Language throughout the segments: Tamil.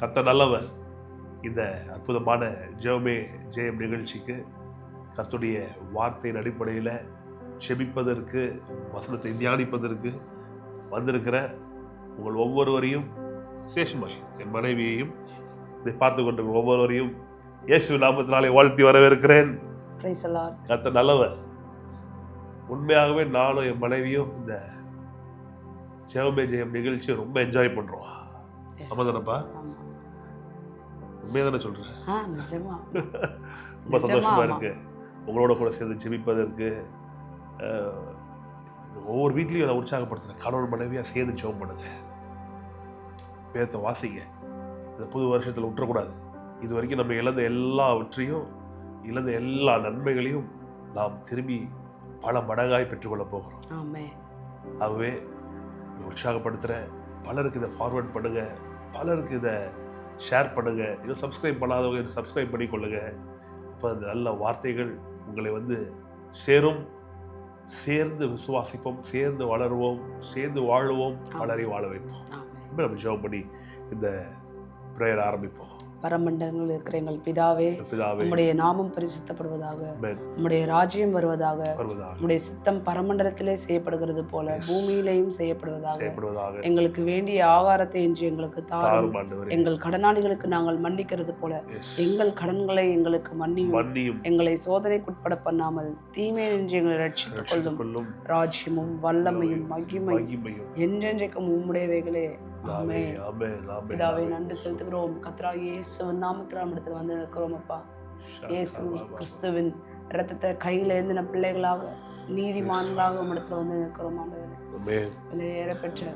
கர்த்தர் நல்லவர். இந்த அற்புதமான ஜெபமே ஜெயம் நிகழ்ச்சிக்கு கர்த்தருடைய வார்த்தையின் அடிப்படையில் செபிப்பதற்கு, வசனத்தை தியானிப்பதற்கு வந்திருக்கிற உங்கள் ஒவ்வொருவரையும், விசேஷமாய் என் மனைவியையும், இதை பார்த்து கொண்டிருக்கிற ஒவ்வொருவரையும் இயேசு நாமத்தினாலே வாழ்த்தி வரவேற்கிறேன். கர்த்தர் நல்லவர். உண்மையாகவே நானும் என் மனைவியும் இந்த ஜெபமே ஜெயம் நிகழ்ச்சியை ரொம்ப என்ஜாய் பண்ணுறோம். ஆமாம் தானப்பா? உண்மையாக தானே சொல்கிறேன். ரொம்ப சந்தோஷமாக இருக்கு உங்களோட கூட சேர்ந்து ஜெபிப்பதற்கு. ஒவ்வொரு வீட்லையும் நான் உற்சாகப்படுத்துகிறேன். கணவன் மனைவியாக சேர்ந்து ஜெபம் பண்ணுங்க, வேதத்தை வாசிங்க. இந்த புது வருஷத்தில் விட்டுறக்கூடாது. இது வரைக்கும் நம்ம இழந்த எல்லாவற்றையும், இழந்த எல்லா நன்மைகளையும் நாம் திரும்பி பல மடங்காய் பெற்றுக்கொள்ள போகிறோம். ஆகவே உற்சாகப்படுத்துகிறேன். பலருக்கு இதை ஃபார்வர்ட் பண்ணுங்கள், பலருக்கு இதை ஷேர் பண்ணுங்கள். இன்னும் சப்ஸ்கிரைப் பண்ணாதவங்க இதை சப்ஸ்கிரைப் பண்ணிக்கொள்ளுங்க. இப்போ அந்த நல்ல வார்த்தைகள் உங்களை சேரும். சேர்ந்து விசுவாசிப்போம், சேர்ந்து வளருவோம், சேர்ந்து வாழுவோம், வளரை வாழ வைப்போம். இப்போ நம்ம ஜெபம் பண்ணி இந்த பிரேயர் ஆரம்பிப்போம். பரமண்டலங்கள் இருக்கிற எங்கள் பிதாவே, உம்முடைய நாமம் பரிசுத்தப்படுவதாக, உம்முடைய ராஜ்யம் வருவதாக, உம்முடைய சித்தம் பரமண்டலத்திலே செய்யப்படுகிறது போல பூமியிலேயும் செய்யப்படுவதாக. எங்களுக்கு வேண்டிய ஆகாரத்தை இன்று எங்களுக்கு தாரும். எங்கள் கடனாளிகளுக்கு நாங்கள் மன்னிக்கிறது போல எங்கள் கடன்களை எங்களுக்கு மன்னியும். எங்களை சோதனைக்குட்பட பண்ணாமல் தீமை என்று எங்களை ரட்சித்துக் கொள்ளும். ராஜ்யமும் வல்லமையும் மகிமையும் என்றென்றைக்கும் உம்முடையவைகளே. பிதாவே, நன்றி செலுத்துகிறோம். கர்த்தராகிய இயேசுவின் நாமத்தில் நம்மிடத்தில் வந்து இருக்கிறோம் அப்பா. இயேசு கிறிஸ்துவின் இரத்தத்தை கையில் ஏந்தின பிள்ளைகளாக, நீதிமான்களாக நம்மிடத்தில் வந்து இருக்கிறோம். ஆண்டவரே, விலையேற பெற்ற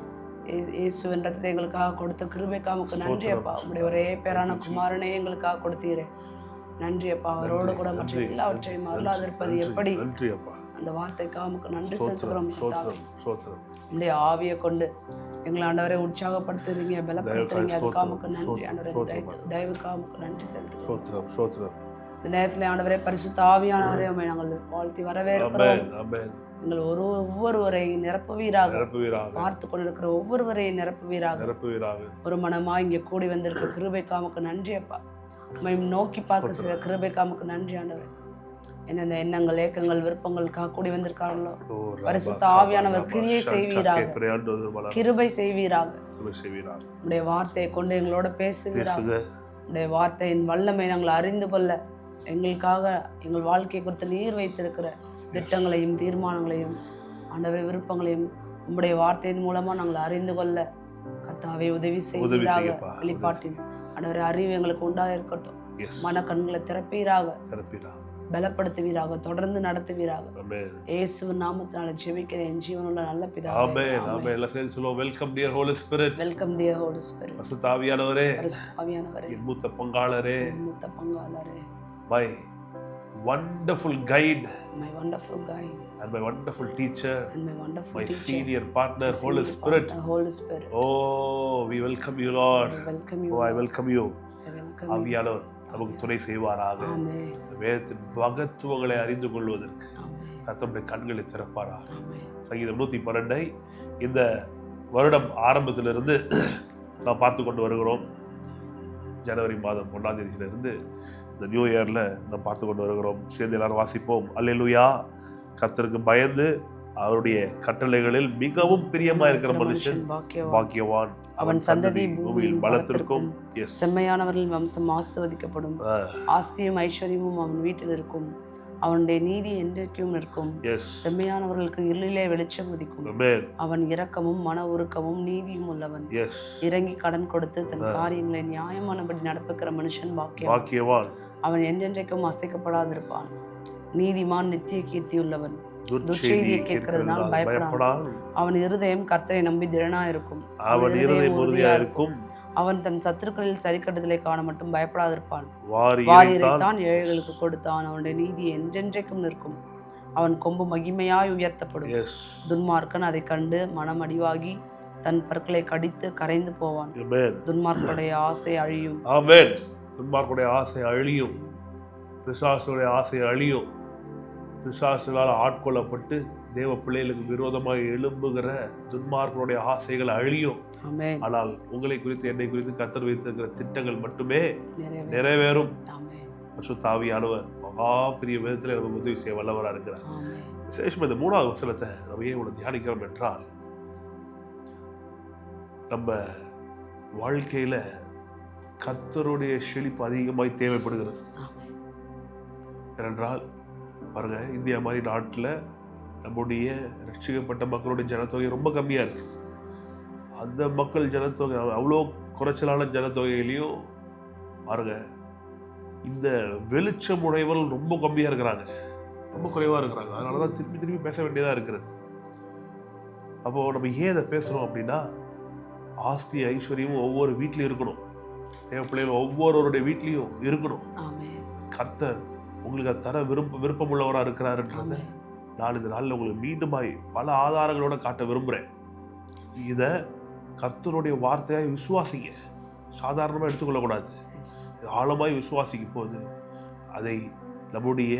இயேசுவின் இரத்தத்தை எங்களுக்காக கொடுத்த கிருபைக்காக உமக்கு நன்றி அப்பா. உங்களுடைய ஒரே பேரான குமாரனே எங்களுக்காக கொடுத்தீரே. நன்றி அப்பா. அவரோடு கூட மற்ற எல்லாவற்றையும் அருளாதிருப்பது எப்படி? அந்த வார்த்தைக்காக உமக்கு நன்றி செலுத்துகிறோம். உங்களுடைய ஆவியை கொண்டு எங்களை ஆண்டவரை உற்சாகப்படுத்துறீங்க, பலப்படுத்துறீங்க. அதுக்காக உமக்கு நன்றி ஆண்டவரே. தயவுக்காக உமக்கு நன்றி செலுத்துகிறோம். இந்த நேரத்தில் ஆண்டவரே பரிசுத்த ஆவியானவரே உம்மை நாங்கள் வாழ்த்தி வரவேற்கிறோம். எங்கள் ஒவ்வொருவரை நிரப்புவீராக, பார்த்து கொண்டிருக்கிற ஒவ்வொருவரையும் நிரப்புவீராக. ஒரு மனமா இங்கே கூடி வந்திருக்க கிருபைக்காக உமக்கு நன்றி அப்பா. உம்மை நோக்கி பார்க்க கிருபைக்காக உமக்கு நன்றி ஆண்டவரே. எந்தெந்த எண்ணங்கள், ஏக்கங்கள், விருப்பங்களுக்காக கூடி வந்திருக்கார்களோ பரிசுத்த ஆவியானவர் கிரியை செய்வீராக, கிருபை செய்வீராக. உடைய வார்த்தையை கொண்டு எங்களோட பேசுவீராக. உடைய வார்த்தையின் வல்லமை நாங்கள் அறிந்து கொள்ள, எங்களுக்காக எங்கள் வாழ்க்கையை குறித்து நீர் வைத்திருக்கிற திட்டங்களையும் தீர்மானங்களையும் ஆண்டவரை விருப்பங்களையும் உம்முடைய வார்த்தையின் மூலமா நாங்கள் அறிந்து கொள்ள கர்த்தாவே உதவி செய்வீராக. வெளிப்பாட்டின் ஆண்டவரை அறிவு எங்களுக்கு உண்டாக இருக்கட்டும். மன கண்களை திறப்பீராக, பலப்படுத்துவீராக, தொடர்ந்து நடத்துவீராக. இயேசுவின் நாமத்தினால ஜெபிக்கிறேன் ஜீவனுள்ள நல்ல பிதாவே. ஆமென். ஆமென். எல்லாரும் சேர்ந்து சொல்லுவோம். Welcome dear Holy Spirit. Welcome dear Holy Spirit. பரிசுத்த ஆவியானவரே, என் மூத்த பங்காளரே, my wonderful guide, my wonderful guide, and my wonderful teacher, and my wonderful my teacher, senior partner, Holy Spirit. Holy Spirit. Oh, we welcome you, Lord. I welcome you. Oh, I welcome you. I welcome you. ஆவியானவர் நமக்கு துணை செய்வாராக. வேதத்தின் மகத்துவங்களை அறிந்து கொள்வதற்கு கர்த்தருடைய கண்களை திறப்பாராக. சங்கீதம் 112 இந்த வருடம் ஆரம்பத்திலிருந்து நாம் பார்த்து கொண்டு வருகிறோம். ஜனவரி மாதம் 1ஆம் தேதியிலிருந்து இந்த நியூ இயரில் நாம் பார்த்து கொண்டு வருகிறோம். சேர்ந்து எல்லாரும் வாசிப்போம். அல்லேலூயா. கர்த்தருக்கு பயந்து அவருடைய கட்டளைகளில் மிகவும் பிரியமா இருக்கிற மனுஷன் பாக்கியவான். அவன் சந்ததி பூமியில் பலத்திற்கும், செம்மையானவர்களின் வம்சம் ஆசீர்வதிக்கப்படும். ஆஸ்தியும் ஐஸ்வர்யமும் அவன் வீட்டில் இருக்கும். அவனுடைய நீதி என்றைக்கும் நிற்கும். செம்மையானவர்களுக்கு இருளிலே வெளிச்சம் உதிக்கும். அவன் இரக்கமும் மன உருக்கமும் நீதியும் உள்ளவன். இறங்கி கடன் கொடுத்து தன் காரியங்களை நியாயமானபடி நடப்புகிற மனுஷன் பாக்கியவான். அவன் என்றென்றைக்கும் அசைக்கப்படாதிருப்பான். நீதிமான் நித்திய கீர்த்தியுள்ளவன். துர்ச்செய்தியை கேட்கிறதுனால் பயப்படான். அவன் இருதயம் கர்த்தரை நம்பி திடனா இருக்கும். அவன் தன் சத்துருக்களில் சரிக்கட்டுதலை காண மட்டும் பயப்படாதிருப்பான். வாரியைத்தான் ஏழைகளுக்கு கொடுத்தான். அவனுடைய நீதி என்றென்றைக்கும் நிற்கும். அவன் கொம்பு மகிமையாய் உயர்த்தப்படும். துன்மார்க்கன் அதை கண்டு மனம் அடிவாகி தன் பற்களை கடித்து கரைந்து போவான். துன்மார்க்குடைய ஆசை அழியும். ஆமென். துன்மார்க்குடைய ஆசை அழியும். பிசாசுடைய ஆசை அழியும். பிசாசுகளால் ஆட்கொள்ளப்பட்டு தேவ பிள்ளைகளுக்கு விரோதமாக எழும்புகிற துன்மார்களுடைய ஆசைகள் அழியும். ஆனால் உங்களை குறித்து என்னை குறித்து கர்த்தர் வைத்திருக்கிற திட்டங்கள் மட்டுமே நிறைவேறும். பரிசுத்த ஆவியானவர் மகா பெரிய விதத்தில் நமக்கு உதவி செய்ய வல்லவராக இருக்கிறார். விசேஷம் இந்த 3வது வசனத்தை நம்ம ஏன் இவ்வளவு தியானிக்கிறோம் என்றால், நம்ம வாழ்க்கையில கர்த்தருடைய செழிப்பு அதிகமாய் தேவைப்படுகிறது. ஏனென்றால் பாருங்க, இந்தியா மாதிரி நாட்டில் நம்முடைய ரட்சிக்கப்பட்ட மக்களுடைய ஜனத்தொகை ரொம்ப கம்மியாக இருக்கு. அந்த மக்கள் ஜனத்தொகை அவ்வளோ குறைச்சலான ஜனத்தொகையிலையும் பாருங்க, இந்த வெளிச்சம் உடையவர்கள் ரொம்ப கம்மியாக இருக்கிறாங்க, ரொம்ப குறைவாக இருக்கிறாங்க. அதனால தான் திருப்பி திருப்பி பேச வேண்டியதாக இருக்கிறது. அப்போது நம்ம ஏன் அதை பேசுகிறோம் அப்படின்னா, ஆஸ்தி ஐஸ்வர்யமும் ஒவ்வொரு வீட்லையும் இருக்கணும். தேவ பிள்ளைகள் ஒவ்வொருவருடைய வீட்லேயும் இருக்கணும். கர்த்தர் உங்களுக்கு அதை தர விருப்பம் உள்ளவராக இருக்கிறாருன்றத நான் இந்த நாளில் உங்களுக்கு மீண்டுமாய் பல ஆதாரங்களோட காட்ட விரும்புகிறேன். இதை கர்த்தருடைய வார்த்தையாய் விசுவாசிங்க. சாதாரணமாக எடுத்துக்கொள்ளக்கூடாது. ஆழமாய் விசுவாசிக்கும் போது அதை நம்முடைய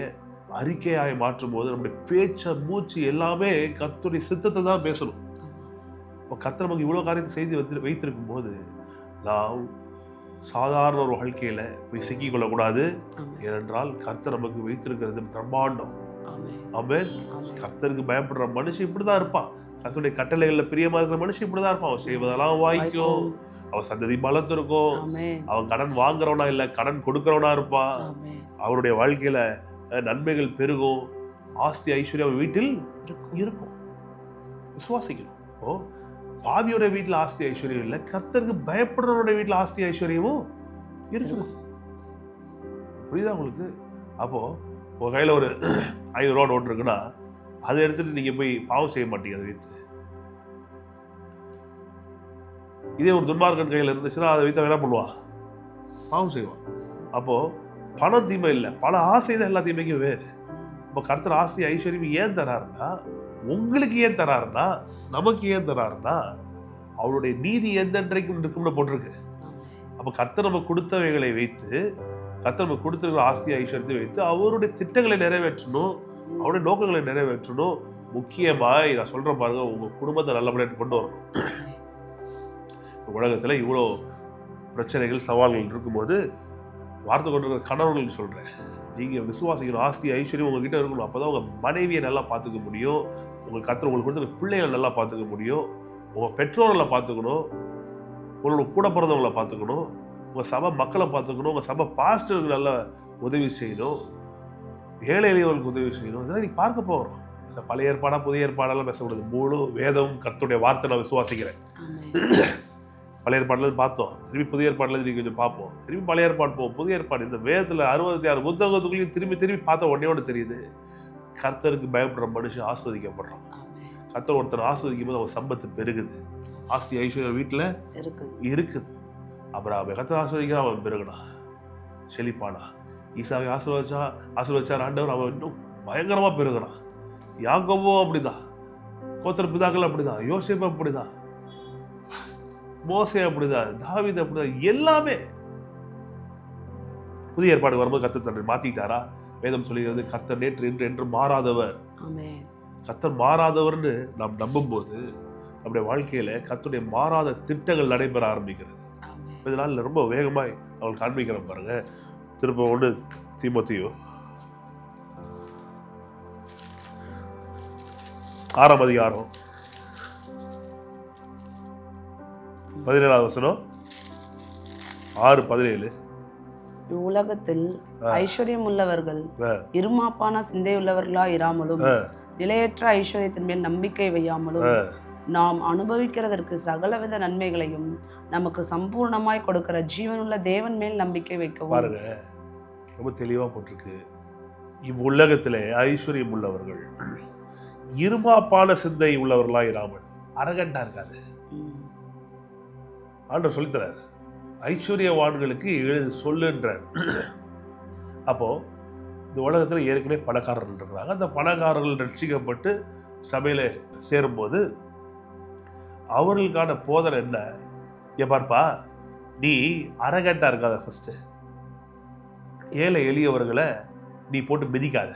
அறிக்கையாய் மாற்றும் போது நம்முடைய பேச்ச மூச்சு எல்லாமே கர்த்தருடைய சித்தத்தை தான் பேசணும். இப்போ கர்த்தர் நமக்கு இவ்வளோ காரியத்தை செய்து வைத்திருக்கும் போது நாம் சாதாரண ஒரு வாழ்க்கையில போய் சிக்கிக்கொள்ளக்கூடாது. ஏனென்றால் கர்த்தர் நமக்கு வைத்திருக்கிறது பிரம்மாண்டம். ஆமென். கர்த்தருக்கு பயப்படுற மனுஷன் இப்படிதான் இருப்பான். கர்த்தருடைய கட்டளைகள்ல பிரியமா இருக்கிற மனுஷன் இப்படிதான் இருப்பான். அவன் செய்வதெல்லாம் வாய்க்கும், அவன் சந்ததி பலத்திருக்கும், அவன் கடன் வாங்குறவனா இல்ல கடன் கொடுக்கிறவனா இருப்பான். அவருடைய வாழ்க்கையில நன்மைகள் பெருகும், ஆஸ்தி ஐஸ்வர்யம் வீட்டில் இருக்கும். விசுவாசிக்கணும். ஓ, பாவியோட வீட்டில் ஆஸ்தி ஐஸ்வர்யம் இல்லை, கர்த்தருக்கு பயப்படுறவனுடைய வீட்டில் ஆஸ்தி ஐஸ்வர்யமும் இருக்குது. புரியுதா உங்களுக்கு? அப்போ உங்க கையில் ஒரு 500 ரூபா நோட்டு இருக்குன்னா அதை எடுத்துட்டு நீங்க போய் பாவம் செய்ய மாட்டீங்க. அதை வைத்து இதே ஒரு துன்மார்க்கன் கையில் இருந்துச்சுன்னா அதை வைத்து என்ன பண்ணுவா? பாவம் செய்வான். அப்போ பணம் தீமை இல்லை, பல ஆசை தான் எல்லா தீமைக்கும் வேறு. இப்போ கர்த்தர் ஆஸ்தி ஐஸ்வர்யம் ஏன் தராருன்னா, உங்களுக்கு ஏன் தராருன்னா, நமக்கு ஏன் தராருன்னா, அவருடைய நீதி எந்தென்றைக்கும் இருக்கும்னு போட்டிருக்கு. அப்போ கர்த்தர் நம்ம கொடுத்தவைகளை வைத்து, கர்த்தர் நம்ம கொடுத்திருக்கிற ஆஸ்தி ஐஸ்வர்யத்தை வைத்து அவருடைய திட்டங்களை நிறைவேற்றணும், அவருடைய நோக்கங்களை நிறைவேற்றணும். முக்கியமாக நான் சொல்றேன் பாருங்க, உங்க குடும்பத்தை நல்லபடியாக கொண்டு வரணும். உலகத்தில் இவ்வளோ பிரச்சனைகள் சவால்கள் இருக்கும்போது வார்த்தை கொண்டிருக்கிற கணவர்கள் சொல்றேன், நீங்கள் விசுவாசிக்கணும். ஆஸ்தி ஐஸ்வர்யம் உங்ககிட்ட இருக்கணும். அப்போ தான் உங்கள் மனைவியை நல்லா பார்த்துக்க முடியும், உங்கள் கர்த்தர் உங்களுக்கு கொடுத்துருக்க பிள்ளைகளை நல்லா பார்த்துக்க முடியும், உங்கள் பெற்றோர்களை பார்த்துக்கணும், உங்களோட கூட பிறந்தவங்களை பார்த்துக்கணும், உங்கள் சபை மக்களை பார்த்துக்கணும், உங்கள் சபை பாஸ்டருக்கு நல்லா உதவி செய்யணும், ஏழை எளியவர்களுக்கு உதவி செய்யணும். இதெல்லாம் நீங்கள் பார்க்க போகிறோம். இல்லை பழைய ஏற்பாடாக புதிய ஏற்பாடெல்லாம் பேசக்கூடாது. முழு வேதம் கர்த்தருடைய வார்த்தை நான் விசுவாசிக்கிறேன். பழைய ஏற்பாடுலேருந்து பார்த்தோம், திரும்பி புதிய ஏற்பாடுல நீங்கள் கொஞ்சம் பார்ப்போம், திரும்பி பழைய ஏற்பாடு போவோம், புதிய ஏற்பாடு. இந்த வேதத்தில் 66 புத்தகத்துக்குள்ளேயும் திரும்பி திரும்பி பார்த்த உடனே தெரியுது, கர்த்தருக்கு பயப்படுற மனுஷன் ஆஸ்வதிக்கப்படுறான். கர்த்தர் ஒருத்தர் ஆஸ்வதிக்கும் போது அவன் சம்பத்து பெருகுது, ஆஸ்தி ஐஸ்வர்யம் வீட்டில் இருக்குது. அப்புறம் கர்த்தர் ஆஸ்வதிக்கிறான், அவன் பெருகுனா, செழிப்பானா. ஈசாவை ஆசீர்வதிச்சார் ஆண்டவர், அவன் இன்னும் பயங்கரமாக பெருகிறான். யாக்கோபோ அப்படிதான், கோத்திர பிதாக்கள் அப்படிதான், யோசேப்பு அப்படிதான், மோசே அப்படிதான், தாவீது அப்படிதான். எல்லாமே புதிய ஏற்பாடு வரும்போது கர்த்தர் தன்னை மாத்திட்டாரா? வேதம் சொல்லுகிறது கர்த்தர் நேற்று இன்று என்று மாறாதவர். கர்த்தர் மாறாதவர்னு நாம் நம்பும் போது நம்முடைய வாழ்க்கையில கர்த்தருடைய மாறாத திட்டங்கள் நடைபெற ஆரம்பிக்கிறது. இதனால ரொம்ப வேகமாய் அவள் காண்பிக்கிறேன் பாருங்க. திரும்ப 1 தீமோத்தேயு 6ஆம் அதிகாரம் 17வது வசனம். 6:17. இவ்வுலகத்தில் ஐஸ்வர்யம் உள்ளவர்கள் இருமாப்பான சிந்தையுள்ளவர்களா இராமலும், நிலையற்ற ஐஸ்வர்யத்தின் மேல் நம்பிக்கை வையாமலும், நாம் அனுபவிக்கிறதற்கு சகலவித நன்மைகளையும் நமக்கு சம்பூர்ணமாய் கொடுக்கிற ஜீவனுள்ள தேவன் மேல் நம்பிக்கை வைக்கவும். பாருங்க, ரொம்ப தெளிவா போட்டிருக்கு. இவ்வுலகத்திலே ஐஸ்வர்யம் உள்ளவர்கள் இருமாப்பான சிந்தை உள்ளவர்களா இராமல், அரகண்டா இருக்காது. ஆண்டவர் சொல்லித்தரார், ஐஸ்வர்யவான்களுக்கு சொல்லுன்றார். அப்போ இந்த உலகத்தில் ஏற்கனவே பணக்காரர்கள் இருக்கிறாங்க. அந்த பணக்காரர்கள் ரட்சிக்கப்பட்டு சபையில சேரும்போது அவர்களுக்கான போதனை என்ன? பார்ப்பா, நீ அரகண்டா இருக்காத, ஃபர்ஸ்ட் ஏழை எளியவர்களை நீ போட்டு மிதிக்காத.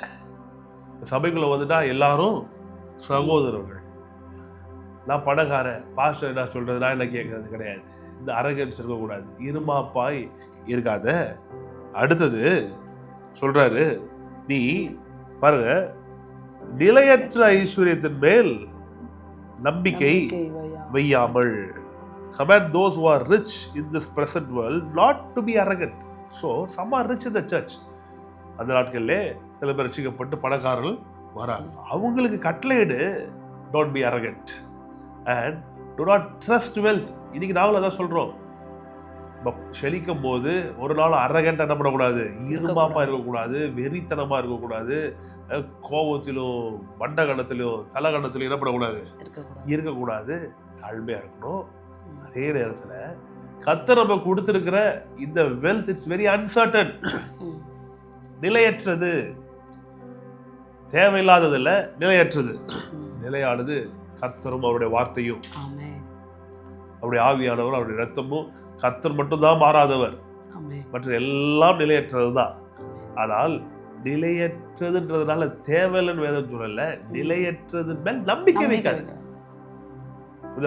சபைக்குள்ள வந்துட்டா எல்லாரும் சகோதரர்கள். நான் பணக்காரன், பாஸ்டர் என்ன சொல்றது, நான் என்ன கேட்கறது கிடையாது. இந்த அரகன்ஸ் இருக்கக்கூடாது, இருமாப்பாய் இருக்காத. அடுத்தது சொல்றாரு, நீ பாருங்க, நிலையற்ற ஐஸ்வர்யத்தின் மேல் நம்பிக்கை வையாமல். Command those who are rich in this present world not to be arrogant. So some are rich in the church. அந்த நாட்களிலே சில பேர் ரட்சிக்கப்பட்டு பணக்காரர்கள் வராங்க. அவங்களுக்கு கட்டளையிடு, don't be arrogant and do not trust wealth. இன்னைக்கு நாங்களும் அதான் சொல்றோம். செழிக்கும் போது ஒரு நாள் அரகண்டா என்ன பண்ணக்கூடாது, இருமாப்பா இருக்கக்கூடாது, வெறித்தனமா இருக்கக்கூடாது, கோபத்திலும் மண்டகணத்திலும் தலகணத்திலும் என்ன பண்ணக்கூடாது, இருக்கக்கூடாது, தாழ்மையா இருக்கணும். அதே நேரத்துல கர்த்தர் நம்ம கொடுத்திருக்கிற இந்த வெல்த் இட்ஸ் வெரி அன்சர்டன், நிலையற்றது, தேவையில்லாதது இல்ல, நிலையற்றது. நிலையானது கர்த்தரும் அவருடைய வார்த்தையும் அவருடைய ஆவியானவர் அவருடைய ரத்தமும். கர்த்தர் மட்டும்தான் மாறாதவர், மற்ற எல்லாம் நிலையற்றதுதான். ஆனால் நிலையற்றதுன்றதுனால தேவையில்லைன்னு வேதம் சொல்லல, நிலையற்றது மேல் நம்பிக்கை வைக்காது.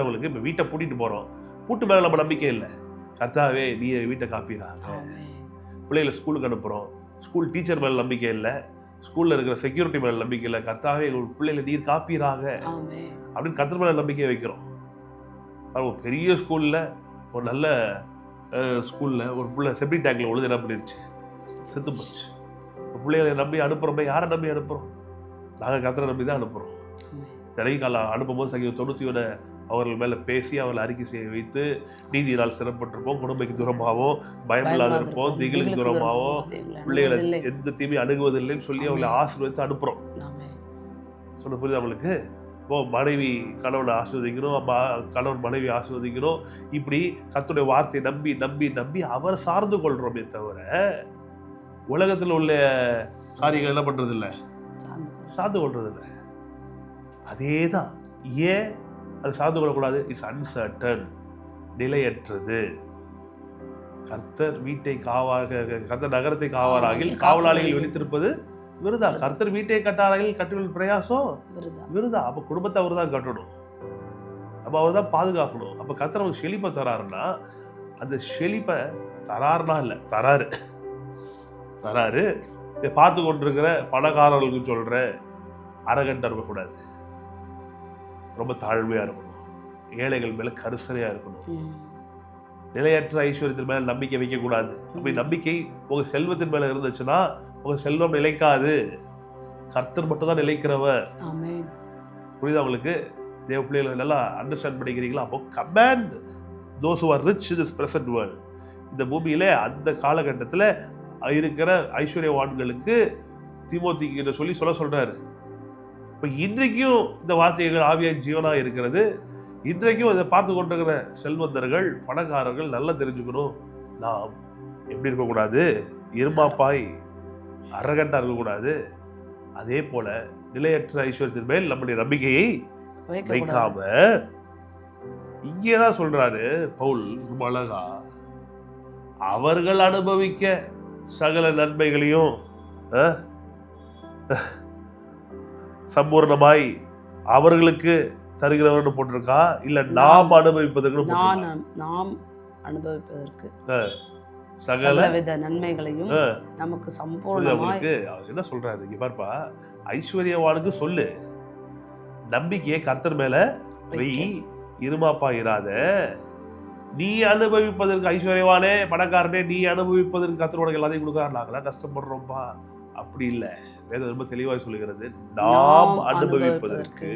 அவங்களுக்கு இப்ப வீட்டை பூட்டிட்டு போறோம், பூட்டு மேல நம்ம நம்பிக்கை இல்லை. கர்த்தாவே நீ வீட்டை காப்பீராங்க. பிள்ளைகளை ஸ்கூலுக்கு அனுப்புறோம், ஸ்கூல் டீச்சர் மேல நம்பிக்கை இல்லை, ஸ்கூல்ல இருக்கிற செக்யூரிட்டி மேல நம்பிக்கை இல்லை. கர்த்தாவே பிள்ளைகளை நீர் காப்பீராக அப்படின்னு கர்த்தர் மேல நம்பிக்கை வைக்கிறோம். பெரிய ஸ்கூல்ல, ஒரு நல்ல ஸ்கூல்ல ஒரு பிள்ளை செப்டி டேங்க்ல உழுது என்ன பண்ணிருச்சு, செத்து போச்சு. பிள்ளைகளை நம்பி அனுப்புறோமே, யாரை நம்பி அனுப்புறோம்? நாங்கள் கர்த்தரை நம்பி தான் அனுப்புறோம். திரைக்கால அனுப்பும்போது சங்கீதம் 91 அவர்கள் மேல பேசி அவர்கள் அறிக்கை செய்ய வைத்து, நீதியினால் சிறப்பட்டிருப்போம், குடும்பக்கு தூரமாகவும், பயமில்லாத இருப்போம், திகிலுக்கு தூரமாகவும், பிள்ளைகளை எந்த தீமையும் அணுகுவதில்லைன்னு சொல்லி அவங்களை ஆசீர்வதித்து அனுப்புறோம். சொன்ன புரியுது அவங்களுக்கு? இப்போ மனைவி கணவனை ஆஸ்வதிக்கணும், கணவன் மனைவி ஆஸ்வதிக்கணும். இப்படி கர்த்தருடைய வார்த்தையை நம்பி நம்பி நம்பி அவர் சார்ந்து கொள்றோமே தவிர உலகத்தில் உள்ள காரியங்கள் என்ன பண்றது இல்லை, சார்ந்து கொள்றது இல்லை. அதே தான். ஏன் அது சார்ந்து கொள்ளக்கூடாது? இட்ஸ் அன்சர்டன், நிலையற்றது. கர்த்தர் வீட்டை கர்த்தர் நகரத்தை காவாராகில் காவலாளிகள் விழித்திருப்பது விருதா. கர்த்தர் வீட்டை கட்டாராகில் கட்டுகள் பிரயாசம் விருதா. அப்ப குடும்பத்தை அவர் தான் கட்டணும், அப்ப அவர் தான் பாதுகாக்கணும். அப்ப கர்த்தர் நமக்கு செழிப்பை தராருன்னா, அந்த செழிப்பை தராருனா இல்லை, தராரு. இதை பார்த்து கொண்டிருக்கிற பணக்காரர்களுக்கு சொல்ற, அரகண்டா இருக்கக்கூடாது, ரொம்ப தாழ்மையா இருக்கணும், ஏழைகள் மேல கரிசனையா இருக்கணும், நிலையற்ற ஐஸ்வர்யத்தின் மேல நம்பிக்கை வைக்க கூடாது. அப்படி நம்பிக்கை உங்க செல்வத்தின் மேல இருந்துச்சுன்னா உங்க செல்வம் நிலைக்காது. கர்த்தர் மட்டும் தான் நிலைக்கிறவர். புரியுதா உங்களுக்கு? தேவ பிள்ளைகளை நல்லா அண்டர்ஸ்டாண்ட் பண்ணிக்கிறீங்களா? அப்போ command those who are rich in this present world. இந்த பூமியில அந்த காலகட்டத்தில் இருக்கிற ஐஸ்வர்யவான்களுக்கு தீமோத்தேயுக்கு சொல்ல சொல்றாரு. இப்போ இன்றைக்கும் இந்த வார்த்தைகள் ஆவியாய் ஜீவனாக இருக்கிறது. இன்றைக்கும் இதை பார்த்து கொண்டிருக்கிற செல்வந்தர்கள் பணக்காரர்கள் நல்லா தெரிஞ்சுக்கணும், நாம் எப்படி இருக்கக்கூடாது, இருமாப்பாய் அரகண்டா இருக்கக்கூடாது. அதே போல நிலையற்ற ஐஸ்வர்யத்தின் மேல் நம்முடைய நம்பிக்கையை வைக்காம, இங்கேதான் சொல்றாரு பவுல் ரொம்ப அழகா, அவர்கள் அனுபவிக்க சகல நன்மைகளையும் சம்பூர்ணமாய் அவர்களுக்கு தருகிறவர்னு போட்டிருக்கா, இல்ல நாம் அனுபவிப்பதற்கு சகலவித நன்மைகளையும் நமக்கு சம்பூர்ணமாய். என்ன சொல்றாரு இங்க பார்ப்பா, ஐஸ்வர்யவானுக்கு சொல்லு, நம்பிக்கையை கர்த்தர் மேல வெய், இருமாப்பா இராத. நீ அனுபவிப்பதற்கு ஐஸ்வர்யவானே பணக்காரனே, நீ அனுபவிப்பதற்கு கர்த்தரோட எல்லாத்தையும் கொடுக்குறாரு, நாங்களாம் கஷ்டப்படுறோம்ப்பா. அப்படி இல்லை. வேதம் ரொம்ப தெளிவாய் சொல்லுகிறது, நாம் அனுபவிப்பதற்கு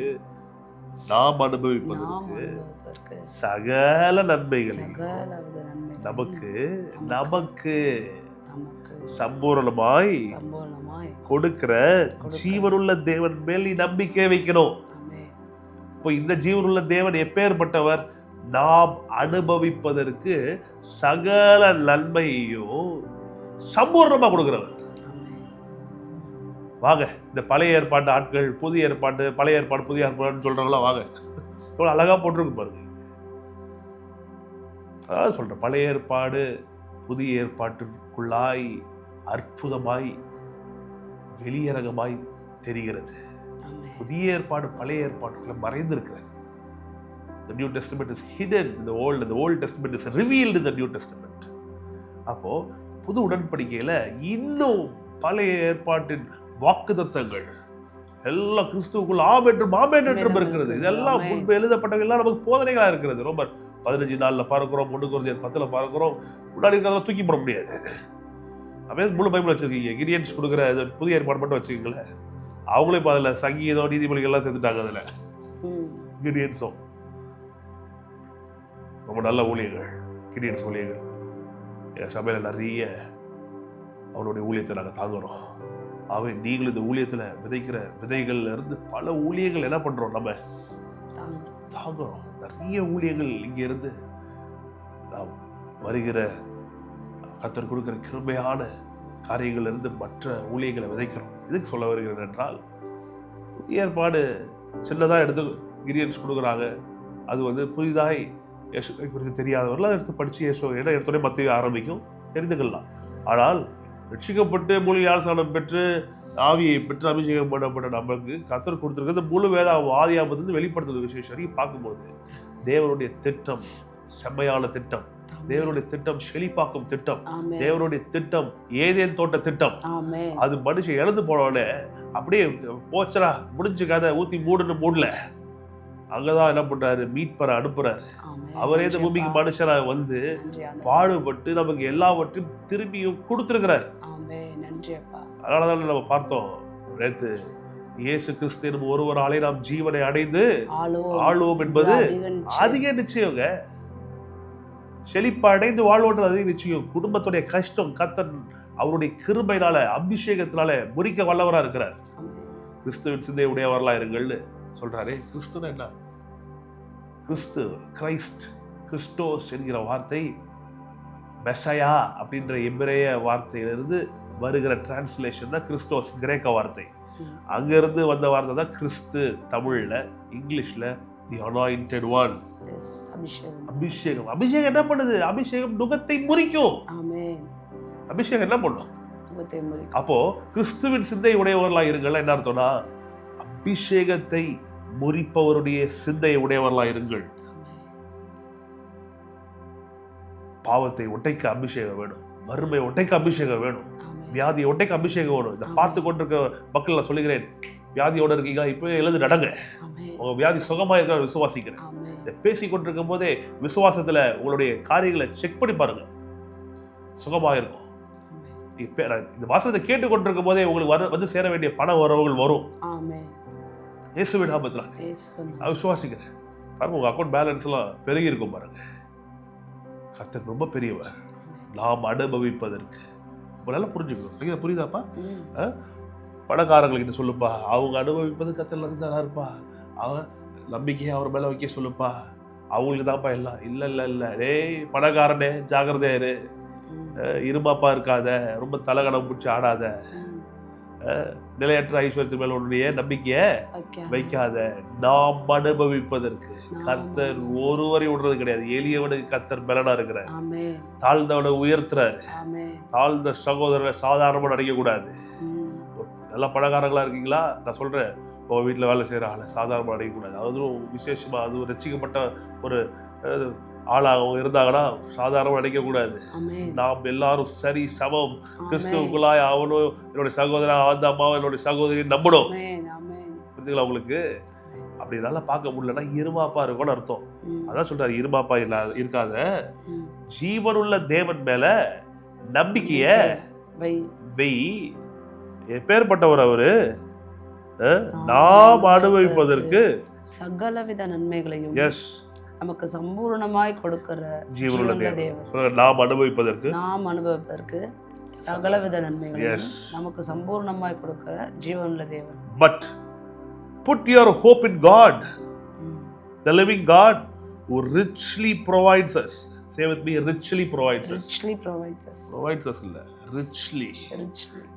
சகல நன்மைகளையும் நமக்கு நமக்கு சம்பூர்ணமாய் கொடுக்கிற ஜீவனுள்ள தேவன் மேல் நீ நம்பிக்கை வைக்கணும். இப்போ இந்த ஜீவனுள்ள தேவன் எப்பேற்பட்டவர்? நாம் அனுபவிப்பதற்கு சகல நன்மையையும் சம்பூர்ணமா கொடுக்கிறவர். வாங்க, இந்த பழைய ஏற்பாட்டு ஆட்கள் புதிய ஏற்பாட்டு, பழைய ஏற்பாடு புதிய ஏற்பாடுன்னு சொல்றாங்களா, வாங்க, இவ்வளோ அழகா போட்டிருக்கு பாருங்க. அதாவது சொல்றேன், பழைய ஏற்பாடு புதிய ஏற்பாட்டிற்குள்ளாய் அற்புதமாய் வெளியரங்கமாய் தெரிகிறது. புதிய ஏற்பாடு பழைய ஏற்பாட்டுக்குள்ள மறைந்து இருக்கிறது. The New Testament is hidden in the Old and the Old Testament is revealed in the New Testament. அப்போ புது உடன்படிக்கையில இன்னும் பழைய ஏற்பாட்டின் வாக்குத்தத்தங்கள் எல்லாம் கிறிஸ்துவுக்குள் ஆம் என்றும் இருக்கிறது. இதெல்லாம் முன்பு எழுதப்பட்டவை எல்லாம் நமக்கு போதனைகளா இருக்கிறது. ரோமர் 15:4 பார்க்கிறோம், 1 கொரிந்தியர் 10 பார்க்கிறோம். முன்னாடி இருக்கிறதெல்லாம் தூக்கி போட முடியாது. அப்படியே முழு பைபிள் வச்சிருக்கீங்க. கிடியன்ஸ் கொடுக்குற புதிய ஏற்பாடு மட்டும் வச்சுக்கீங்களேன். அவங்களே இப்போ அதில் சங்கீதம் நீதிமொழிகள் எல்லாம் சேர்த்துட்டாங்க. அதில் கிடியன்ஸும் ரொம்ப நல்ல ஊழியர்கள், கிடியன்ஸ் ஊழியர்கள். என் சபையில் நிறைய அவருடைய ஊழியத்தை நாங்கள் தாங்குறோம். ஆகவே நீங்களும் இந்த ஊழியத்தில் விதைக்கிற விதைகள்ல இருந்து பல ஊழியங்கள் என்ன பண்ணுறோம், நம்ம தாங்குறோம். நிறைய ஊழியங்கள் இங்கே இருந்து நாம் வருகிற கர்த்தர் கொடுக்கிற கிருபையான காரியங்கள் இருந்து மற்ற ஊழியர்களை விதைக்கிறோம். இதுக்கு சொல்ல வருகிறேன் என்றால், புதிய ஏற்பாடு சின்னதாக எடுத்து கிரியன்ஸ் கொடுக்குறாங்க. அது புதிதாய் இயேசுவை குறித்து தெரியாதவர்கள் அதை எடுத்து படித்து இயேசு ஏன்னா எடுத்தோடனே மத்திய ஆரம்பிக்கும், தெரிந்துக்கலாம். ஆனால் ரட்சிக்கப்பட்டு மூலிகை ஞானஸ்நானம் பெற்று ஆவியை பெற்று அபிஷேகம் பண்ணப்பட்ட நமக்கு கர்த்தர் கொடுத்துருக்கிறது முழு வேத ஆதியாகமத்திலிருந்து வெளிப்படுத்துகிற விசேஷம் பார்க்கும்போது தேவனுடைய திட்டம் செம்மையான திட்டம். தேவனுடைய திட்டம் செழிப்பாக்கும் திட்டம். தேவனுடைய திட்டம் ஏதேன் தோட்ட திட்டம். அது மனுஷன் இழந்து போனோடனே அப்படியே போச்சரா முடிஞ்சு கதை ஊத்தி மூடல. அங்கதான் என்ன பண்றாரு, மீட்பரை அனுப்புறாரு. அவரே இந்த பூமிக்கு மனுஷனா வந்து பாடுபட்டு நமக்கு எல்லாவற்றையும் திரும்பியும் கொடுத்திருக்கிறார். அதனாலதான் நம்ம பார்த்தோம் நேற்று, இயேசு கிறிஸ்து ஒருவராலே நாம் ஜீவனை அடைந்து ஆளுவோம் என்பது அதிக நிச்சயங்க. செழிப்பு அடைந்து வாழ்வோன்றது அதிக நிச்சயம். குடும்பத்துடைய கஷ்டம் கர்த்தர் அவருடைய கிருபையினால அபிஷேகத்தினால முறிக்க வல்லவரா இருக்கிறார். கிறிஸ்துவின் சிந்தை உடையவர்களா இருங்கள்னு சொல்றாரு. கிறிஸ்துன்னு என்ன? கிறிஸ்து, கிரைஸ்ட், கிறிஸ்டோஸ் என்கிற வார்த்தை மெசையா அப்படின்ற எபிரேய வார்த்தையிலிருந்து வருகிற டிரான்ஸ்லேஷன் தான் கிறிஸ்டோஸ், கிரேக்க வார்த்தை. அங்கிருந்து வந்த வார்த்தை தான் கிறிஸ்து. தமிழ்ல, இங்கிலீஷ்ல the anointed one. அபிஷேகம். அபிஷேகம் என்ன பண்ணுது? அபிஷேகம் நுகத்தை முறிக்கும். அபிஷேகம் என்ன பண்ணும்? அப்போ கிறிஸ்துவின் சிந்தை உடையவர்களா இருங்கள் என்ன அர்த்தம்னா, அபிஷேகத்தை முறிப்பவருடைய சிந்தை உடையவர்களா இருங்கள். பாவத்தை ஒட்டைக்க அபிஷேகம் வேணும், வறுமை ஒட்டைக்க அபிஷேகம் வேணும், வியாதியை ஒட்டைக்க அபிஷேகம் வேணும். இதை பார்த்து கொண்டிருக்க மக்கள் நான் சொல்லுகிறேன், வியாதியோட இருக்கீங்களா? இப்போ எழுந்து நடங்க, உங்க வியாதி சுகமா இருக்க விசுவாசிக்கிறேன். இதை பேசி கொண்டிருக்கும் போதே விசுவாசத்துல உங்களுடைய காரியங்களை செக் பண்ணி பாருங்க, சுகமா இருக்கும். இந்த வாசத்தை கேட்டு கொண்டிருக்கும் போதே உங்களுக்கு வந்து சேர வேண்டிய பண வரவுகள் வரும். இயேசுவின் நாமத்தினால நான் விசுவாசிக்கிறேன். பாருங்க, உங்க அக்கௌண்ட் பேலன்ஸ் எல்லாம் பெருகி இருக்கும் பாருங்க. கர்த்தர் ரொம்ப பெரியவர். நாம் அனுபவிப்பதற்கு நல்லா புரிஞ்சுக்கணும். புரியுதாப்பா? பணக்காரங்கள்கிட்ட சொல்லுப்பா, அவங்க அனுபவிப்பது கர்த்தர் நல்லா இருப்பா. அவன் நம்பிக்கையை அவர் மேல வைக்க சொல்லுப்பா, அவங்களுக்கு தான்ப்பா எல்லாம். இல்ல டேய் பணக்காரனே, ஜாகிரதையா இரு, இருமாப்பா இருக்காத, ரொம்ப தலகணம் பிடிச்சி ஆடாத, நிலையற்ற ஐஸ்வர்யத்தின் மேல உன்னுடைய நம்பிக்கைய வைக்காத. நாம் அனுபவிப்பதற்கு கர்த்தர் ஒருவரை விடுறது கிடையாது. எளியவனுக்கு கர்த்தர் பலனா இருக்கிறார், தாழ்ந்தவனை உயர்த்துறாரு. தாழ்ந்த சகோதரனை சாதாரணமா நினைக்க கூடாது. நல்லா பணக்காரங்களா இருக்கீங்களா, நான் சொல்றேன், உங்க வீட்டுல வேலை செய்யற ஆளை சாதாரணமா நினைக்க கூடாது. அதுவும் விசேஷமா அது ரட்சிக்கப்பட்ட ஒரு ஆளாக இருந்தாங்கன்னா சாதாரணமாக நினைக்க கூடாது. நாம் எல்லாரும் சரி சமம், கிறிஸ்துவுக்குள்ளாய் அவனும் என்னுடைய சகோதரன், அந்த அம்மாவும் என்னுடைய சகோதரி நம்பணும். புரிஞ்சுங்களா உங்களுக்கு? அப்படி நல்லா பார்க்க முடியலன்னா இருமாப்பா இருக்கும்னு அர்த்தம். அதான் சொல்றாரு, இருமாப்பா இருக்காத, ஜீவனுள்ள தேவன் மேல நம்பிக்கைய வெய். எப்பேற்பட்டவர் அவரு? நாம் அனுபவிப்பதற்கு சகலவித நன்மைகளையும் நமக்கு சம்பூர்ணமாய் கொடுக்கிற ஜீவனுள்ள தேவன். நாம் அனுபவிப்பதற்கு சகலவித நன்மைகளையும் நமக்கு சம்பூர்ணமாய் கொடுக்கிற ஜீவனுள்ள தேவன். But put your hope in God, the living God who richly provides us. Say with me, richly provides us. Richly provides us. Provides us இல்ல, richly.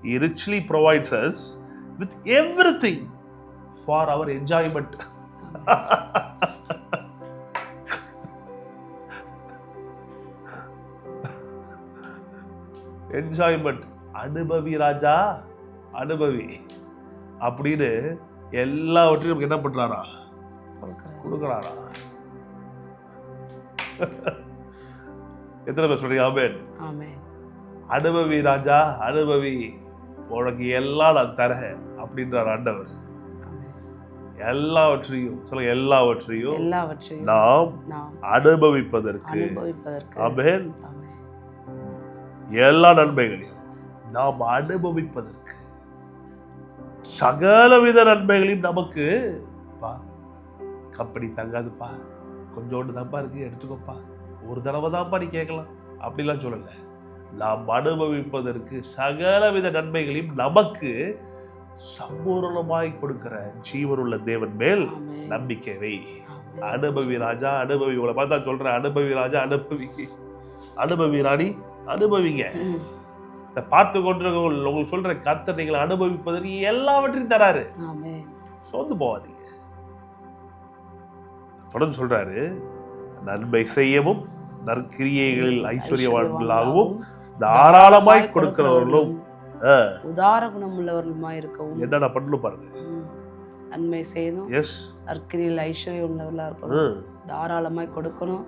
He richly provides us with everything for our enjoyment. Enjoyment. அனுபவி ராஜா, அனுபவி அப்படின்னு எல்லாவற்றையும் நமக்கு என்ன பண்றாரா? கொடுக்கிறார். கொடுக்கிறாரா? எத்தனை பேர் சொல்றீங்க ஆமென்? ஆமென். அனுபவி ராஜா, அனுபவி, உனக்கு எல்லாம் நான் தரேன் அப்படின்றார் ஆண்டவர். எல்லாவற்றையும் சொல்லுங்க, எல்லாவற்றையும் நாம் அனுபவிப்பதற்கு. ஆமென். எல்லா நன்மைகளையும் நாம் அனுபவிப்பதற்கு, சகலவித நன்மைகளையும் நமக்கு. கம்பெனி தங்காதுப்பா, கொஞ்சோண்டு தான்ப்பா இருக்கு, எடுத்துக்கோப்பா, ஒரு தடவை தான்ப்பா நீ கேட்கலாம் அப்படிலாம் சொல்லலை. நாம் அனுபவிப்பதற்கு சகலவித நன்மைகளையும் நமக்கு சம்பூர்ணமாய் கொடுக்கிற ஜீவனுள்ள தேவன் மேல் நம்பிக்கை வை. அனுபவி ராஜா, அனுபவி. உங்களை பார்த்தா சொல்றேன், அனுபவி ராஜா, அனுபவி, அனுபவி ராணி, அனுபவிங்க. இதை பார்த்து கொண்டிருக்க உங்களுக்கு சொல்ற கர்த்தர் நீங்கள் அனுபவிப்பதற்கு எல்லாவற்றையும் தராரு. சோர்ந்து போவாதீங்க. தொடர்ந்து சொல்றாரு, நன்மை செய்யவும் நற்கிரியைகளில் ஐஸ்வர்யவான்களாகவும் தாராளமாய் கொடுக்கிறவர்களும் உதார குணம் உள்ளவர்களுமாய் இருக்கவும். என்னென்ன பண்ணணும் பாருங்க. நன்மை செய்யணும், நற்கிரியில் ஐஸ்வர்யம் உள்ளவர்களா இருக்கணும், தாராளமாய் கொடுக்கணும்,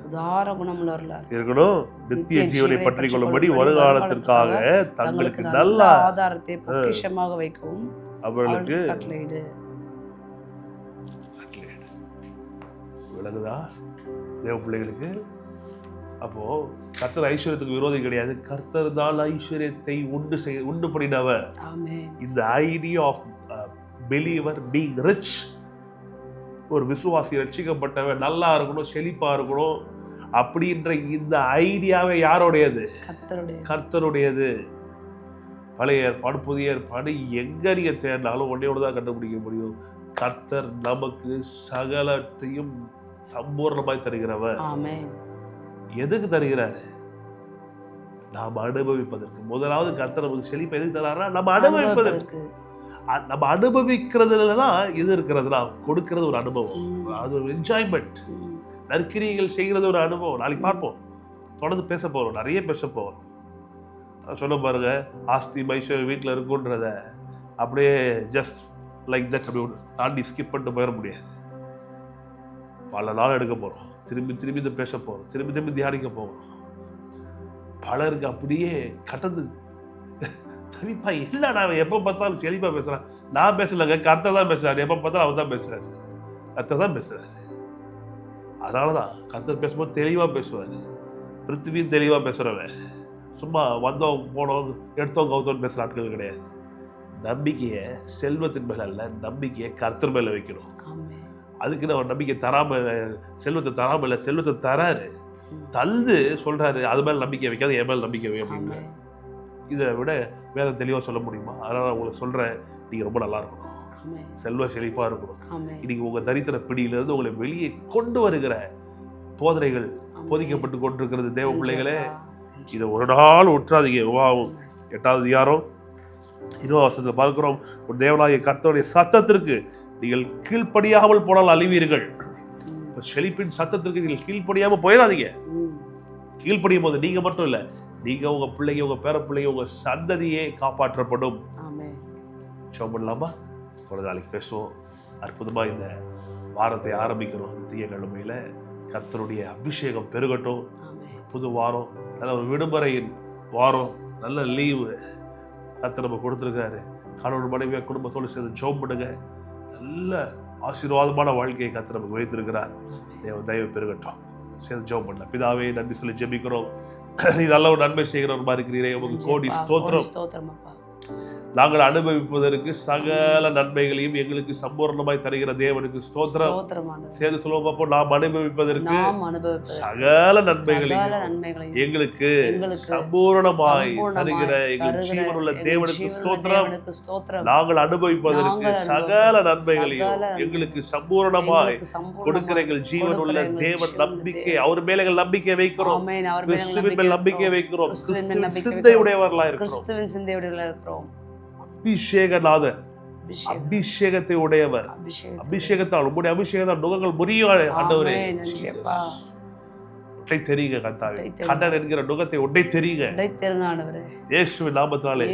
உதார குணம் உள்ளவர்களா இருக்கணும், நித்திய ஜீவனை பற்றி கொள்ளும்படி வருகாலத்திற்காக தங்களுக்கு நல்ல ஆதாரத்தை பொக்கிஷமாக வைக்கவும் அவர்களுக்கு கட்டளையிடு. விளங்குதா தேவ பிள்ளைகளுக்கு? அப்போ கர்த்தர் ஐஸ்வர்யத்துக்கு விரோதி கிடையாது. கர்த்தர் தான் ஐஸ்வர்யத்தை உண்டு பண்ணினவர். இந்த idea of believer being rich, ஒரு விசுவாசி ரட்சிக்கப்பட்டவன் நல்லா இருக்கணும், செழிப்பா இருக்கணும் அப்படின்ற இந்த ஐடியாவே யாரோடையது? கர்த்தருடையது. பழைய ஏற்பாடு, புதிய ஏற்பாடு, எங்க நீங்க தேடினாலும் ஒன்னையோடு தான் கண்டுபிடிக்க முடியும். கர்த்தர் நமக்கு சகலத்தையும் சம்பூர்ணமாய் தருகிறவர். எதுக்கு தருகிறாரு? நாம் அனுபவிப்பதற்கு. முதலாவது கர்த்தர் நமக்கு செழிப்பை எதுக்கு தராருன்னா நம்ம அனுபவிப்பதற்கு. நம்ம அனுபவிக்கிறதுலதான் இது இருக்கிறதுனா கொடுக்கிறது ஒரு அனுபவம், அது ஒரு என்ஜாய்மெண்ட். நற்கிரியைகள் செய்கிறது ஒரு அனுபவம். நாளைக்கு பார்ப்போம், தொடர்ந்து பேச போறோம், நிறைய பேச போறோம். சொல்ல பாருங்க, ஆஸ்தி மைசூர் வீட்டில் இருக்குன்றத அப்படியே ஜஸ்ட் லைக் தட் அப்படி தாண்டி ஸ்கிப் பண்ணிட்டு போயிட முடியாது. பல நாள் எடுக்க போறோம், திரும்பி திரும்பி இதை பேச போறோம், திரும்பி திரும்பி தியானிக்க போகிறோம். பலருக்கு அப்படியே கடந்து தவிப்பா. இல்லை, நான் எப்போ பார்த்தாலும் செழிப்பா பேசுறேன். நான் பேசலைங்க, கர்த்தர் தான் பேசுறாரு. எப்போ பார்த்தாலும் அவர் தான் பேசுறாரு, கர்த்தர் தான் பேசுறாரு. அதனாலதான் கர்த்தர் பேசும்போது தெளிவா பேசுவாரு. பிருத்திவியும் தெளிவா பேசுறவன். சும்மா வந்தவங்க போனவங்க எடுத்தவங்க கவுத்தவங்க பேசுற ஆட்கள் கிடையாது. நம்பிக்கையை செல்வத்தின் மேல அல்ல, நம்பிக்கையை கர்த்தர் மேல வைக்கணும். அதுக்குன்னு அவர் நம்பிக்கை தராம, செல்வத்தை தராம இல்லை, செல்வத்தை தராரு, தந்து சொல்றாரு அது மேல நம்பிக்கை வைக்காது, என் மேல நம்பிக்கை வை அப்படின்னு. இதை விட வேதம் தெளிவா சொல்ல முடியுமா? அதனால நான் உங்களுக்கு சொல்றேன், நீங்க ரொம்ப நல்லா இருக்கணும், செல்வ செழிப்பா இருக்கணும். இன்னைக்கு உங்க தரித்திர பிடியிலிருந்து உங்களை வெளியே கொண்டு வருகிற போதனைகள் போதிக்கப்பட்டு கொண்டிருக்கிறது. தேவ பிள்ளைகளே, இதை ஒரு நாள் உற்றாதீங்க. 8வது அதிகாரம் 20வது வசனத்தில் பார்க்கிறோம், ஒரு தேவனாகிய கர்த்தருடைய சத்தத்திற்கு நீங்கள் கீழ்ப்படியாமல் போனால் அழிவீர்கள். செழிப்பின் சத்தத்திற்கு நீங்கள் கீழ்ப்படியாமல் போயிடாதீங்க. கீழ்ப்படியும் போது நீங்க மட்டும் இல்ல, நீங்க உங்க பிள்ளைங்க, உங்க பேர பிள்ளைங்க, உங்க சந்ததியே காப்பாற்றப்படும். ஜெபம் பண்ணலாமா? ஒரு நாளைக்கு பேசுவோம். அற்புதமா இந்த வாரத்தை ஆரம்பிக்கிறோம். இந்த திங்கட்கிழமையில கர்த்தருடைய அபிஷேகம் பெருகட்டும். புது வாரம், நல்ல ஒரு விடுமுறையின் வாரம், நல்ல லீவு கர்த்தர் நம்ம கொடுத்துருக்காரு. கணவன் மனைவியா குடும்பத்தோடு சேர்ந்து ஜெபம் பண்ணுங்க. நல்ல ஆசீர்வாதமான வாழ்க்கையை கர்த்தர் நமக்கு வைத்திருக்கிறார். தயவு பெருகட்டும். சேர்ந்து ஜெபம் பண்ணலாம். பிதாவே, நன்றி சொல்லி ஜெபிக்கிறோம். நீ நல்ல ஒரு நன்மை செய்கிறவர் மாதிரி இருக்கிறீரே, உங்களுக்கு கோடி ஸ்தோத்திரம். நாங்கள் அனுபவிப்பதற்கு சகல நன்மைகளையும் எங்களுக்கு சம்பூர்ணமாய் தருகிற தேவனுக்கு ஸ்தோத்திரம். சேர்ந்து சொல்லுவோம் பார்ப்போம். நாம் அனுபவிப்பதற்கு சகல நன்மைகளையும் எங்களுக்கு சம்பூர்ணமாய் தருகிற எங்கள் ஜீவனுள்ள தேவனுக்கு ஸ்தோத்திரம். நாங்கள் அனுபவிப்பதற்கு சகல நன்மைகளையும் எங்களுக்கு சம்பூர்ணமாய் கொடுக்கிற எங்கள் ஜீவனுள்ள தேவன் நம்பிக்கை, அவர் மேல எங்கள் நம்பிக்கை வைக்கிறோம். கிறிஸ்துவின் மேல் நம்பிக்கை வைக்கிறோம். கிறிஸ்துவின் சிந்தையுடையவர்களாக இருக்கிறோம். அபிஷேகநாதர், அபிஷேகத்தை உடையவர், அபிஷேகத்தால் உங்களுடைய அபிஷேகத்தால் நுகங்கள் முறிய ஆண்டவரே. ஒட்டை தெரியுங்க கர்த்தாவே, கண்ணன் என்கிற நுகத்தை ஒட்டை தெரியுங்க இயேசுவின் நாமத்தினாலே.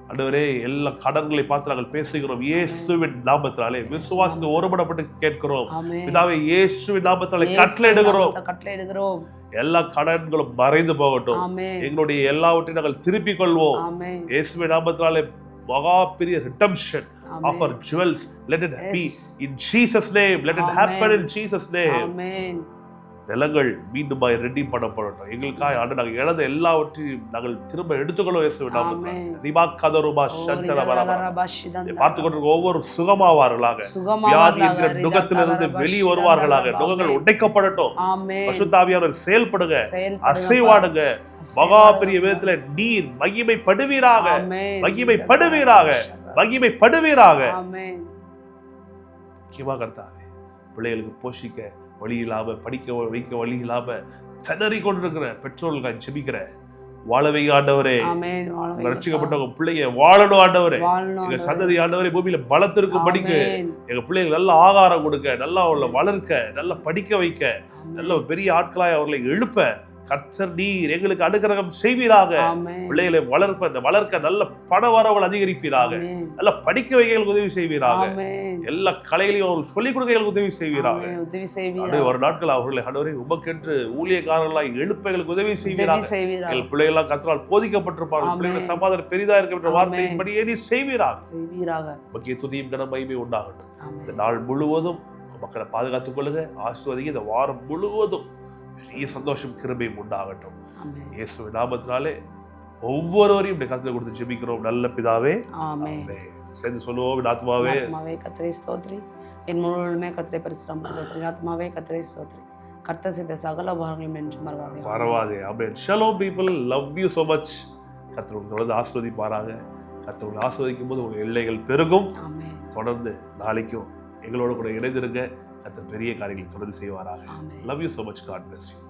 ஆண்டவரே எல்லா கடன்களை பார்த்து நாங்கள் பேசுகிறோம் இயேசுவின் நாமத்தினாலே. விசுவாசத்தை ஒருமனப்பட்டு கேட்கிறோம் பிதாவே, இயேசுவின் நாமத்தினாலே கட்டளையிடுகிறோம். எல்லா கடன்களும் மறைந்து போகட்டும். எங்களுடைய எல்லாவற்றையும் நாங்கள் திருப்பிக் கொள்வோம் இயேசுவின் நாமத்தினாலே. மகா பெரிய redemption of our jewels, let it be in Jesus name, let it happen in Jesus name. நிலங்கள் மீண்டும் ரெடி பண்ணப்படட்டும். எங்களுக்காக ஆண்டு நாங்கள் இழந்த எல்லாவற்றையும் நாங்கள் திரும்ப எடுத்துக்கொள்வோம் இயேசுவின் நாமத்தினாலே. ரிபாக்கதருபா ஷந்தரபரபா பார்த்துக் கொண்டிருக்க ஒவ்வொரு சுகமாவார்களாக, வியாதி என்கிற நுகத்திலிருந்து வெளியே வருவார்களாக. நுகங்கள் உடைக்கப்படட்டும். பரிசுத்த ஆவியானவர் செயல்படுங்க, அசைவாடுங்க. மகா பெரிய விதத்துல நீர் மகிமைப்படுவீராக, மகிமைப்படுவீராக, மகிமைப்படுவீராக. முக்கியமாக கர்த்தாவே, பிள்ளைகளுக்கு போஷிக்க வழி இல்லாம, படிக்க வைக்க வழி இல்லாம திணறி கொண்டிருக்கிற பெற்றோர்களுக்காக ஜெபிக்கிற, வாழவை ஆண்டவரே, ரட்சிக்கப்பட்டவங்க பிள்ளைங்க வாழணும் ஆண்டவரே. எங்க சந்ததி ஆண்டவரே பூமியில பலத்திற்கும் படிக்க, எங்க பிள்ளைங்க நல்ல ஆகாரம் கொடுக்க, நல்லா அவளை வளர்க்க, நல்லா படிக்க வைக்க, நல்ல பெரிய ஆட்களாய் அவர்களை எழுப்ப கர்த்தர் நீர் எங்களுக்கு அனுகிரகம் செய்வீராக. பிள்ளைகளை வளர்க்க நல்ல பண வரவள் அதிகரிப்பீராக, நல்ல படிக்க வைக்க உதவி செய்வீராக, எல்லா கலைகளையும் அவர்கள் சொல்லிக் கொடுக்க எங்களுக்கு உதவி செய்வீராக. ஒரு நாட்கள் அவர்களை ஆண்டவரே உமக்கென்று ஊழியக்காரர்களாய் எழுப்ப எங்களுக்கு உதவி செய்வீராக. எங்கள் பிள்ளைகளாம் கர்த்தரால் போதிக்கப்பட்டிருப்பார்கள். பிள்ளைகளை சமாதானம் பெரிதா இருக்கின்ற வார்த்தையின்படியே நீர் செய்வீராக. முக்கிய துதியும் கன மகிமை உண்டாகட்டும். இந்த நாள் முழுவதும் மக்களை பாதுகாத்துக் கொள்ளுங்க, ஆசீர்வதிங்க. இந்த வாரம் முழுவதும் பெரிய சந்தோஷம் கிருபையும் உண்டாகட்டும். இயேசுவின் நாமத்தினாலே ஒவ்வொருவரையும் இந்த கருத்துல கொடுத்து ஜெபிக்கிறோம் நல்ல பிதாவே. சேர்ந்து சொல்லுவோம், ஆத்மாவே கர்த்தரை ஸ்தோத்திரி, என் முழுவதுமே கர்த்தரை பரிசுத்தம் ஆத்மாவே கர்த்தரை ஸ்தோத்திரி, கர்த்தர் செய்த சகல உபகாரங்களையும் என்று மறவாதே. ஆமென். ஷலோம் people, love you so much. கர்த்தர் உங்களை தொடர்ந்து ஆசீர்வதிப்பாராக. கர்த்தர் உங்களை ஆசீர்வதிக்கும் போது உங்கள் எல்லைகள் பெருகும். தொடர்ந்து நாளைக்கும் எங்களோட கூட இணைந்திருங்க. கர்த்தர் பெரிய காரியங்களை தொடர்ந்து செய்வாராக. Love you so much. God bless you.